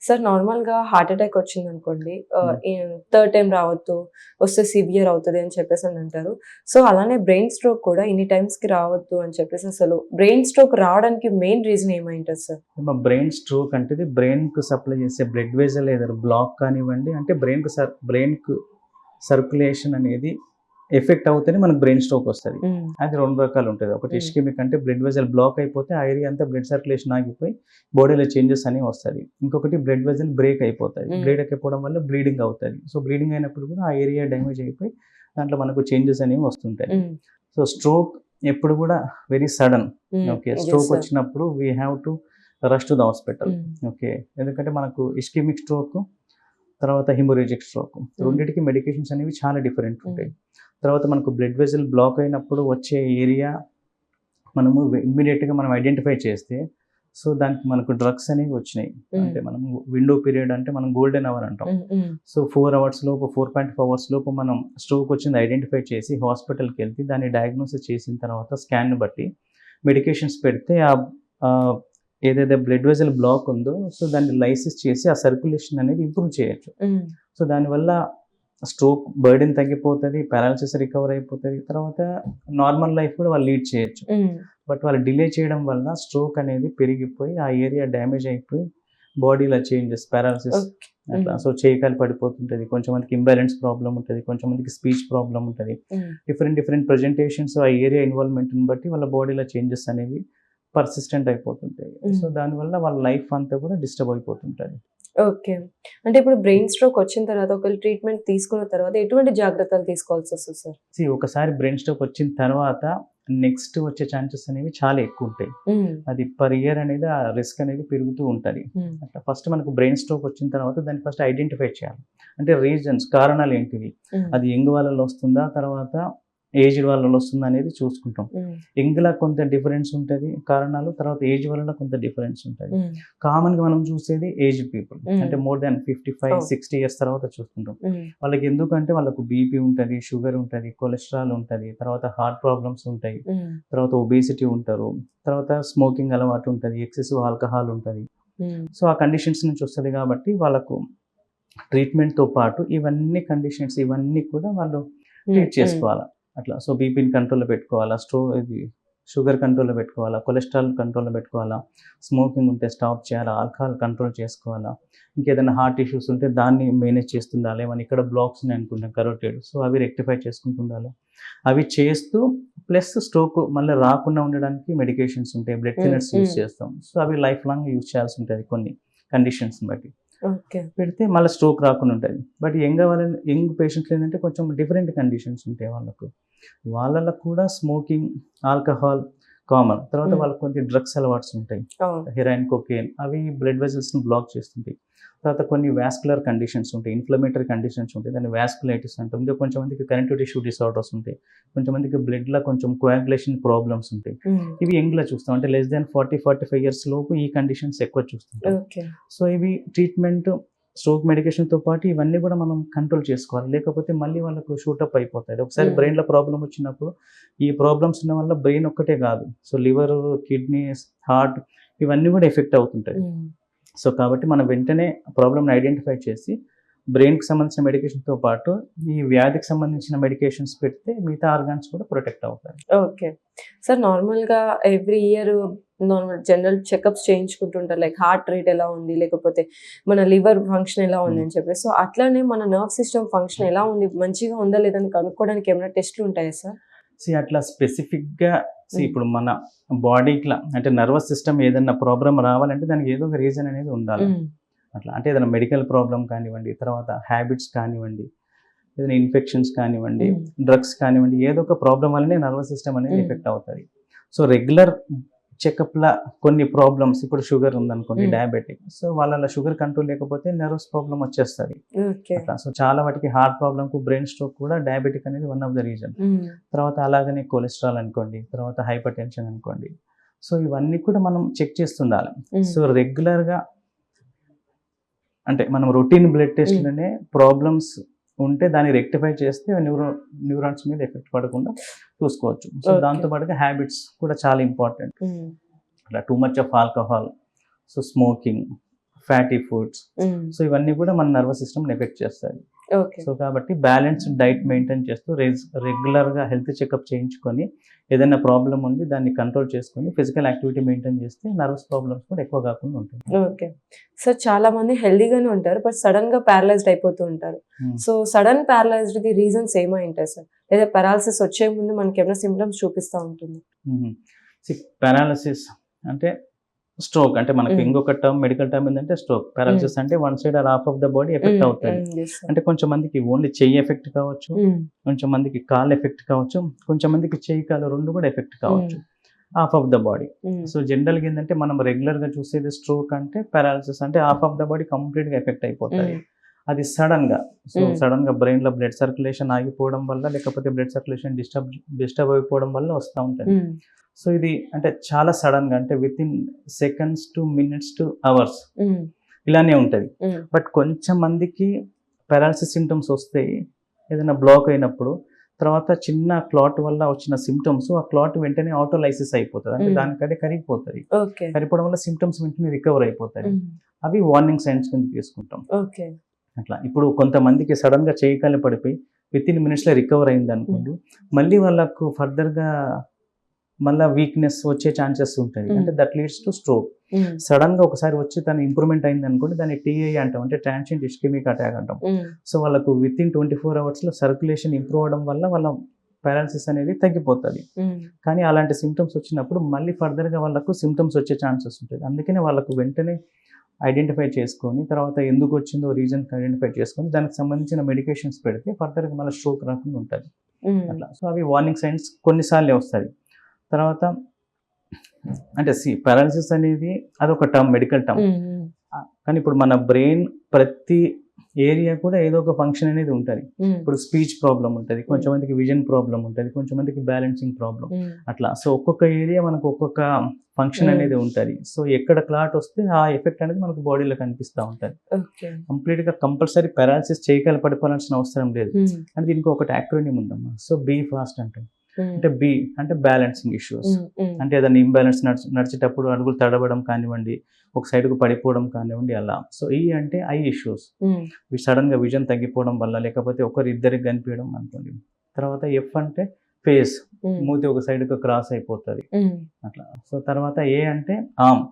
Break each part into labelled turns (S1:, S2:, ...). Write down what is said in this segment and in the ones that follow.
S1: Sir నార్మల్‌గా heart attack వచ్చిందనుకోండి
S2: హ్మ్.
S1: థర్డ్ టైమ్ రావద్దు, వస్తే సివియర్ అవుతది అని చెప్పేసని అంటారు. సో, అలానే బ్రెయిన్ స్ట్రోక్ కూడా ఇన్ని టైమ్స్‌కి రావద్దు అని చెప్పేసి అసలు బ్రెయిన్ స్ట్రోక్ రావడానికి మెయిన్ రీజన్ ఏమైంటది సార్?
S2: బ్రెయిన్ స్ట్రోక్ అంటే ఇది బ్రెయిన్‌కు సప్లై చేసే బ్లడ్ వెసల్ ఏదైనా బ్లాక్ కానివ్వండి, అంటే బ్రెయిన్‌కు సర్క్యులేషన్ అనేది ఎఫెక్ట్ అవుతేనే మనకు బ్రెయిన్ స్ట్రోక్ వస్తది.
S1: హ్మ్.
S2: అది 2 రకాలు ఉంటది. ఒకటి
S1: హ్మ్.
S2: ఇస్కెమిక్ అంటే బ్లడ్ వెసల్ బ్లాక్ అయిపోతే ఆ ఏరియా అంతా బ్లడ్ సర్క్యులేషన్ ఆగిపోయి బాడీలో చేంజెస్ అనేవి వస్తది. ఇంకొకటి బ్లడ్ వెసల్ బ్రేక్ అయిపోతది.
S1: హ్మ్.
S2: బ్రేక్ అయిపోవడం వల్ల బ్లీడింగ్ అవుతది. సో, బ్లీడింగ్ అయినప్పుడు కూడా ఆ ఏరియా డ్యామేజ్ అయిపోయి దాంట్లో మనకు చేంజెస్ అనేవి వస్తుంటాయి.
S1: హ్మ్.
S2: సో, స్ట్రోక్ ఎప్పుడు కూడా very sudden. Okay.
S1: Yes
S2: stroke
S1: sir.
S2: వచ్చినప్పుడు we have to rush to the hospital.
S1: Hmm.
S2: Okay. ఎందుకంటే మనకు ఇస్కెమిక్ స్ట్రోక్, తర్వాత హిమోరేజిక్ స్ట్రోక్ రెండిటికి మెడికేషన్స్ అనేవి చాలా డిఫరెంట్ ఉంటాయి. తర్వాత మనకు బ్లడ్ వెసల్ బ్లాక్ అయినప్పుడు వచ్చే ఏరియా మనము ఇమ్మీడియేట్‌గా మనం ఐడెంటిఫై చేస్తే, సో, దానికి మనకు డ్రగ్స్ అనేవి వచ్చినాయి. అంటే మనము విండో పీరియడ్ అంటే మనం గోల్డెన్ అవర్ అంటాం. సో, 4 అవర్స్ లోపు 4.5 అవర్స్ లోపు మనం స్ట్రోక్ వచ్చింది ఐడెంటిఫై చేసి హాస్పిటల్‌కెళ్తే దాన్ని డయాగ్నోసిస్ చేసిన తర్వాత స్కాన్‌ని బట్టి మెడికేషన్స్ పెడితే ఆహ్, ఏదైతే బ్లడ్ వెసల్ బ్లాక్ ఉందో, సో, దాన్ని లైసిస్ చేసి ఆ సర్క్యులేషన్ అనేది ఇంప్రూవ్ చేయొచ్చు. సో, దానివల్ల స్ట్రోక్ బర్డెన్ తగ్గిపోతది. పారాలిసిస్ రికవర్ అయిపోతది. తర్వాత నార్మల్ లైఫ్ కూడా వాళ్ళు లీడ్ చేయొచ్చు. బట్ వాళ్ళు డిలే చేయడం వల్ల స్ట్రోక్ అనేది పెరిగిపోయి ఆ ఏరియా డ్యామేజ్ అయిపోయి బాడీలో చేంజెస్ పారాలిసిస్
S1: ఓకే.
S2: అట్లా. సో, చేయి కాలు పడిపోతుంటది. కొంచెంమందికి ఇంబాలెన్స్ ప్రాబ్లమ్ ఉంటది. కొంచెంమందికి స్పీచ్ ప్రాబ్లమ్ ఉంటది. డిఫరెంట్ ప్రెజెంటేషన్స్ ఆ ఏరియా ఇన్వాల్వ్‌మెంట్‌ని బట్టి వాళ్ళ బాడీలో చేంజెస్ అనేవి పర్సిస్టెంట్ అయిపోతుంటాయి. సో, దానివల్ల వాళ్ళ లైఫ్ అంతా కూడా డిస్టర్బ్ అయిపోతుంటది.
S1: ఓకే. అంటే ఇప్పుడు బ్రెయిన్ స్ట్రోక్ వచ్చిన తర్వాత ఒకవేళ ట్రీట్మెంట్ తీసుకున్న తర్వాత ఎటువంటి జాగ్రత్తలు తీసుకోవాల్సొస్తది సార్?
S2: ఒకసారి బ్రెయిన్ స్ట్రోక్ వచ్చిన తర్వాత నెక్స్ట్ వచ్చే ఛాన్సెస్ అనేవి చాలా ఎక్కువుంటాయి. అది పర్ ఇయర్ అనేది ఆ రిస్క్ అనేది పెరుగుతూ ఉంటది. అట్లా ఫస్ట్ మనకు బ్రెయిన్ స్ట్రోక్ వచ్చిన తర్వాత దాన్ని ఫస్ట్ ఐడెంటిఫై చేయాలి. అంటే రీజన్స్ కారణాలు ఏంటివి? అది యంగ్ వాళ్ళలో వస్తుందా? తర్వాత ఏజ్డ్ వాళ్ళలో వస్తుందా అనేది చూసుకుంటాం. యంగ్‌లో కొంత డిఫరెన్స్ ఉంటది కారణాలు. తర్వాత ఏజ్ వలన కొంత డిఫరెన్స్ ఉంటది. కామన్‌గా మనం చూసేది ఏజ్డ్ పీపుల్. అంటే మోర్ దాన్ 55, 60 ఇయర్స్ తర్వాత చూస్తుంటాం. వాళ్ళకి ఎందుకంటే వాళ్ళకు బీపీ ఉంటది, షుగర్ ఉంటది, కొలెస్ట్రాల్ ఉంటది, తర్వాత హార్ట్ ప్రాబ్లమ్స్ ఉంటాయి, తర్వాత ఒబేసిటీ ఉంటారు, తర్వాత స్మోకింగ్ అలవాటు ఉంటది, ఎక్సెసివ్ ఆల్కహాల్ ఉంటది. సో, ఆ కండిషన్స్ నుంచి వస్తది కాబట్టి వాళ్ళకు ట్రీట్మెంట్‌తో పాటు ఇవన్నీ కండిషన్స్ ఇవన్నీ కూడా వాళ్ళు ట్రీట్ చేసుకోవాలా. అట్లా. సో, బీపీని కంట్రోల్‌లో పెట్టుకోవాలా, షుగర్ కంట్రోల్‌లో పెట్టుకోవాలా, కొలెస్ట్రాల్ కంట్రోల్‌లో పెట్టుకోవాలా, స్మోకింగ్ ఉంటే స్టాప్ చేయాలా, ఆల్కహాల్ కంట్రోల్ చేసుకోవాలా, ఇంకేదైనా హార్ట్ ఇష్యూస్ ఉంటే దాన్ని మేనేజ్ చేస్తుండాలి. ఏమైనా ఇక్కడ బ్లాక్స్ ఉన్నాయనుకుంటాం కరోటిడ్, సో, అవి రెక్టిఫై చేసుకుంటుండాలి. అవి చేస్తూ ప్లస్ స్ట్రోక్ మళ్ళీ రాకుండా ఉండడానికి మెడికేషన్స్ ఉంటాయి. బ్లడ్ థిన్నర్స్ యూజ్ చేస్తాం. సో, అవి లైఫ్ లాంగ్ యూజ్ చేయాల్సి ఉంటది కొన్ని కండిషన్స్‌ని బట్టి.
S1: ఓకే.
S2: పెడితే మళ్ళీ స్ట్రోక్ రాకుండా ఉంటది. బట్ యంగ్ పేషెంట్స్‌లో ఏంటంటే కొంచెం డిఫరెంట్ కండిషన్స్ ఉంటాయి వాళ్ళకు. వాళ్ళలో కూడా స్మోకింగ్, ఆల్కహాల్ కామన్. తర్వాత వాళ్ళకి కొంచెం డ్రగ్స్ అలవాట్స్ ఉంటాయి. హెరాయిన్, కొకేన్ అవి బ్లడ్ వెసల్స్‌ని బ్లాక్ చేస్తుంటాయి. తర్వాత కొన్ని వాస్కులర్ కండిషన్స్ ఉంటాయి. ఇన్‌ఫ్లమేటరీ కండిషన్స్ ఉంటాయి. దాన్ని వాస్కులైటిస్ అంటాం. ఇంకా కొంచెంమందికి కనెక్టివ్ టిష్యూ డిసార్డర్స్ ఉంటాయి. కొంచెంమందికి బ్లడ్‌లో కొంచెం కోయాగులేషన్ ప్రాబ్లమ్స్ ఉంటాయి. ఇవి యంగ్‌లో చూస్తాం. అంటే లెస్ దాన్ 40, 45 ఇయర్స్ లోపు ఈ కండిషన్స్ ఎక్కువ చూస్తుంటాం. సో, ఇవి ట్రీట్మెంట్ స్ట్రోక్ మెడికేషన్‌తో పాటు ఇవన్నీ కూడా మనం కంట్రోల్ చేసుకోవాలి. లేకపోతే మళ్ళీ వాళ్ళకు షూటప్ అయిపోతాయి. ఒకసారి బ్రెయిన్‌లో ప్రాబ్లమ్ వచ్చినప్పుడు ఈ ప్రాబ్లమ్స్ ఉన్న వల్ల బ్రెయిన్ ఒక్కటే కాదు. సో, లివర్, కిడ్నీస్, హార్ట్ ఇవన్నీ కూడా ఎఫెక్ట్ అవుతుంటాయి. సో, కాబట్టి మనం వెంటనే ప్రాబ్లమ్‌ని ఐడెంటిఫై చేసి బ్రెయిన్‌కి సంబంధించిన మెడికేషన్‌తో పాటు ఈ వ్యాధికి సంబంధించిన మెడికేషన్స్ పెడితే మిగతా ఆర్గాన్స్ కూడా ప్రొటెక్ట్ అవుతాయి.
S1: ఓకే. సార్ నార్మల్‌గా ఎవ్రీ ఇయర్ జనరల్ చెకప్స్ చేయించుకుంటుంటారు. లైక్ హార్ట్ రేట్ ఎలా ఉంది? లేకపోతే మన లివర్ ఫంక్షన్ ఎలా ఉంది అని చెప్పేసి. సో, అట్లనే మన నర్వ్ సిస్టమ్ ఫంక్షన్ ఎలా ఉంది? మంచిగా ఉందా లేదా అని కనుక్కోవడానికి ఏమైనా టెస్ట్‌లు ఉంటాయా సార్?
S2: అట్లా స్పెసిఫిక్‌గా ఇప్పుడు మన బాడీ‌కి అంటే నర్వస్ సిస్టమ్ ఏదన్నా ప్రాబ్లమ్ రావాలంటే దానికి ఏదో ఒక రీజన్ అనేది ఉండాలి. అట్లా అంటే ఏదైనా మెడికల్ ప్రాబ్లమ్ కానివ్వండి, తర్వాత హ్యాబిట్స్ కానివ్వండి, ఏదైనా ఇన్ఫెక్షన్స్ కానివ్వండి, డ్రగ్స్ కానివ్వండి, ఏదో ఒక ప్రాబ్లమ్ వల్లనే నర్వస్ సిస్టమ్ అనేది ఎఫెక్ట్ అవుతది. సో, రెగ్యులర్ చెకప్‌ల కొన్ని ప్రాబ్లమ్స్ ఇప్పుడు షుగర్ ఉందనుకోండి, డయాబెటిక్. సో, వాళ్ళలో షుగర్ కంట్రోల్ లేకపోతే నర్వస్ ప్రాబ్లమ్ వచ్చేస్తది. అట్లా. సో, చాలా వాటికి హార్ట్ ప్రాబ్లమ్‌కు బ్రెయిన్ స్ట్రోక్ కూడా డయాబెటిక్ అనేది వన్ ఆఫ్ ద రీజన్. తర్వాత అలాగనే కొలెస్ట్రాల్ అనుకోండి, తర్వాత హైపర్ టెన్షన్ అనుకోండి. సో, ఇవన్నీ కూడా మనం చెక్ చేస్తుండాలి. సో, రెగ్యులర్‌గా అంటే మనం రొటీన్ బ్లడ్ టెస్ట్‌లోనే ప్రాబ్లమ్స్ ఉంటే దాన్ని రెక్టిఫై చేస్తే న్యూరాన్స్ మీద ఎఫెక్ట్ పడకుండా చూసుకోవచ్చు. సో, దాంతో పాటుగా హ్యాబిట్స్ కూడా చాలా ఇంపార్టెంట్. అట్లా too much of alcohol, so smoking, fatty foods. So ఇవన్నీ కూడా మన నర్వస్ సిస్టమ్ ఎఫెక్ట్ చేస్తాయి.
S1: ఓకే.
S2: సో కాబట్టి బ్యాలెన్స్డ్ డైట్ మెయింటైన్ చేస్తూ రెగ్యులర్గా హెల్త్ చెకప్ చేయించుకొని ఏదైనా ప్రాబ్లం ఉంది దాన్ని కంట్రోల్ చేసుకొని ఫిజికల్ యాక్టివిటీ మెయింటైన్ చేస్తే నర్వస్ ప్రాబ్లమ్స్ కూడా ఎక్కువ కాకుండా ఉంటుంది.
S1: ఓకే. సార్ చాలా మంది హెల్దీగానే ఉంటారు, బట్ సడన్ గా ప్యారలైజ్డ్ అయిపోతూ ఉంటారు. సో సడన్ ప్యారలైజ్డ్ కి రీజన్స్ ఏమై ఉంటాయి సార్? లేదా పారాలసిస్ వచ్చే ముందు మనకి ఏమైనా సిమ్టమ్స్ చూపిస్తూ ఉంటుంది?
S2: పారాలసిస్ అంటే స్ట్రోక్, అంటే మనకి ఇంకొక టర్మ్ మెడికల్ టర్మ్ ఏంటంటే స్ట్రోక్. పారాలసిస్ అంటే one side or half of the body effect అవుతుంది. అంటే కొంచెం మందికి ఓన్లీ చెయ్యి ఎఫెక్ట్ కావచ్చు, కొంచెం మందికి కాల్ ఎఫెక్ట్ కావచ్చు, కొంచెం మందికి చెయ్యి కాలు రెండు కూడా ఎఫెక్ట్ కావచ్చు, half of the body. So జనరల్గా ఏంటంటే మనం రెగ్యులర్ గా చూసేది స్ట్రోక్ అంటే పారాలసిస్ అంటే half of the body complete గా ఎఫెక్ట్ అయిపోతుంది. అది సడన్ గా, సో సడన్ గా బ్రెయిన్ లో బ్లడ్ సర్క్యులేషన్ ఆగిపోవడం వల్ల లేకపోతే బ్లడ్ సర్క్యులేషన్ డిస్టర్బ్ అయిపోవడం వల్ల వస్తూ ఉంటుంది. సో ఇది అంటే చాలా సడన్ గా, అంటే with in seconds two minutes two hours ఇలానే ఉంటది. బట్ కొంచెం మందికి పారాలసిస్ సిమ్టమ్స్ వస్తాయి ఏదైనా బ్లాక్ అయినప్పుడు. తర్వాత చిన్న క్లాట్ వల్ల వచ్చిన సిమ్టమ్స్, ఆ క్లాట్ వెంటనే ఆటోలైసిస్ అయిపోతుంది, అంటే దానికదే కరిగిపోతుంది. కరిగిపోవడం వల్ల సిమ్టమ్స్ వెంటనే రికవర్ అయిపోతాయి. అవి వార్నింగ్ సైన్స్ కింద తీసుకుంటాం. అట్లా ఇప్పుడు కొంతమందికి సడన్ గా చేయకాలు పడిపోయి విత్ ఇన్ మినిట్స్ లో రికవర్ అయింది అనుకోండి, మళ్ళీ వాళ్ళకు ఫర్దర్ గా మళ్ళీ వీక్నెస్ వచ్చే ఛాన్సెస్ ఉంటాయి. అంటే that leads to stroke. Sudden గా ఒకసారి వచ్చి తన ఇంప్రూవ్మెంట్ అయింది అనుకోండి, దాన్ని టీఐ అంటాం, అంటే ట్రాన్సియంట్ ఇస్కెమిక్ అటాక్ అంటాం. సో వాళ్ళకు విత్ ఇన్ 24 hours లో సర్క్యులేషన్ ఇంప్రూవ్ అవడం వల్ల వాళ్ళ పారాలసిస్ అనేది తగ్గిపోతుంది. కానీ అలాంటి సిమ్టమ్స్ వచ్చినప్పుడు మళ్ళీ ఫర్దర్ గా వాళ్ళకు సిమ్టమ్స్ వచ్చే ఛాన్సెస్ ఉంటాయి. అందుకనే వాళ్ళకు వెంటనే ఐడెంటిఫై చేసుకొని తర్వాత ఎందుకు వచ్చిందో రీజన్ ఐడెంటిఫై చేసుకొని దానికి సంబంధించిన మెడికేషన్స్ పెడితే ఫర్దర్ గా మళ్ళీ స్ట్రోక్ రాకుండా ఉంటుంది. అట్లా సో అవి వార్నింగ్ సైన్స్ కొన్నిసార్లు వస్తాయి. తర్వాత అంటే పారాలసిస్ అనేది అదొక టర్మ్, మెడికల్ టర్మ్. కానీ ఇప్పుడు మన బ్రెయిన్ ప్రతి ఏరియా కూడా ఏదో ఒక ఫంక్షన్ అనేది ఉంటుంది. ఇప్పుడు స్పీచ్ ప్రాబ్లం ఉంటుంది, కొంచెం మందికి విజన్ ప్రాబ్లం ఉంటుంది, కొంచెం మందికి బ్యాలెన్సింగ్ ప్రాబ్లం, అట్లా. సో ఒక్కొక్క ఏరియా మనకు ఒక్కొక్క ఫంక్షన్ అనేది ఉంటుంది. సో ఎక్కడ క్లాట్ వస్తే ఆ ఎఫెక్ట్ అనేది మనకు బాడీలో కనిపిస్తూ ఉంటుంది. కంప్లీట్ గా కంపల్సరీ పారాలసిస్ చేయగల పడిపోవాల్సిన అవసరం లేదు. అంటే దీనికి ఒకటి యాక్రోనిమ్ ఉందమ్మా. సో బీ ఫాస్ట్ అంటాం. అంటే బి అంటే బ్యాలెన్సింగ్ ఇష్యూస్, అంటే ఏదైనా ఇంబ్యాలెన్స్ నడిచేటప్పుడు అడుగులు తడబడం కానివ్వండి, ఒక సైడ్ కు పడిపోవడం కానివ్వండి, అలా. సో ఈ అంటే ఐ ఇష్యూస్, సడన్ గా విజన్ తగ్గిపోవడం వల్ల లేకపోతే ఇద్దరికి కనిపించడం అనుకోండి. తర్వాత ఎఫ్ అంటే ఫేస్, మూతి ఒక సైడ్ కు క్రాస్ అయిపోతుంది, అట్లా. సో తర్వాత ఏ అంటే ఆర్మ్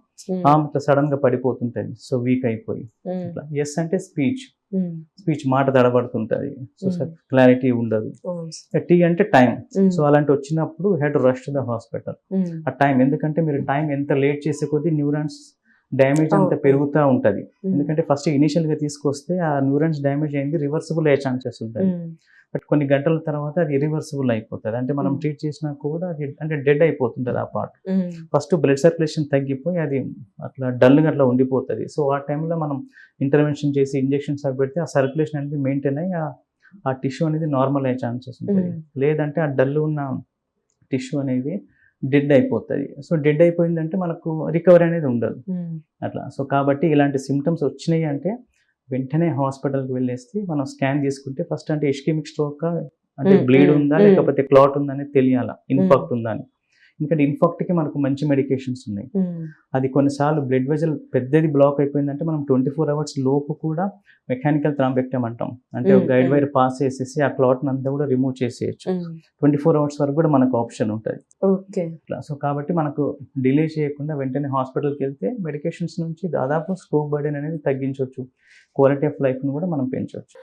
S2: ఇట్లా సడన్ గా పడిపోతుంటది, సో వీక్ అయిపోయి అట్లా. ఎస్ అంటే స్పీచ్ మాట తడబడుతుంటది, సో క్లారిటీ ఉండదు. టీ అంటే టైం. సో అలాంటి వచ్చినప్పుడు head rush to the hospital. ఆ టైం, ఎందుకంటే మీరు టైం ఎంత లేట్ చేసే కొద్దీ న్యూరాన్స్ డ్యామేజ్ అంత పెరుగుతూ ఉంటది. ఎందుకంటే ఫస్ట్ ఇనిషియల్ గా తీసుకొస్తే ఆ న్యూరాన్స్ డ్యామేజ్ అయింది రివర్సిబుల్ అయ్యే ఛాన్సెస్ ఉంటాయి. బట్ కొన్ని గంటల తర్వాత అది ఇరివర్సిబుల్ అయిపోతుంది, అంటే మనం ట్రీట్ చేసినా కూడా అది అంటే డెడ్ అయిపోతుంటది ఆ పార్ట్. ఫస్ట్ బ్లడ్ సర్క్యులేషన్ తగ్గిపోయి అది అట్లా డల్గా అట్లా ఉండిపోతుంది. సో ఆ టైంలో మనం ఇంటర్వెన్షన్ చేసి ఇంజెక్షన్స్ అవి పెడితే ఆ సర్క్యులేషన్ అనేది మెయింటైన్ అయ్యి ఆ టిష్యూ అనేది నార్మల్ అయ్యే ఛాన్సెస్ ఉంటాయి. లేదంటే ఆ డల్ ఉన్న టిష్యూ అనేది డెడ్ అయిపోతుంది. సో డెడ్ అయిపోయిందంటే మనకు రికవరీ అనేది ఉండదు, అట్లా. సో కాబట్టి ఇలాంటి సిమ్టమ్స్ వచ్చినాయి అంటే వెంటనే హాస్పిటల్కి వెళ్ళేసి మనం స్కాన్ తీసుకుంటే ఫస్ట్ అంటే ఇస్కెమిక్ స్ట్రోక్ అంటే బ్లీడ్ ఉందా లేకపోతే క్లాట్ ఉందా అనేది తెలియాలా, ఇన్ఫాక్ట్ ఉందా అని. ఎందుకంటే ఇన్ఫాక్ట్ కి మనకు మంచి మెడికేషన్స్ ఉన్నాయి. అది కొన్నిసార్లు బ్లడ్ వెజల్ పెద్దది బ్లాక్ అయిపోయిందంటే మనం 24 hours లోపు కూడా మెకానికల్ థ్రాంబెక్టమ్ అంటాం, అంటే గైడ్ వైర్ పాస్ చేసేసి ఆ క్లాట్ అంతా కూడా రిమూవ్ చేసేయచ్చు. 24 hours వరకు కూడా మనకు ఆప్షన్ ఉంటుంది. సో కాబట్టి మనకు డిలే చేయకుండా వెంటనే హాస్పిటల్కి వెళ్తే మెడికేషన్స్ నుంచి దాదాపు స్ట్రోక్ బర్డెన్ అనేది తగ్గించవచ్చు, క్వాలిటీ ఆఫ్ లైఫ్ ను కూడా మనం పెంచవచ్చు.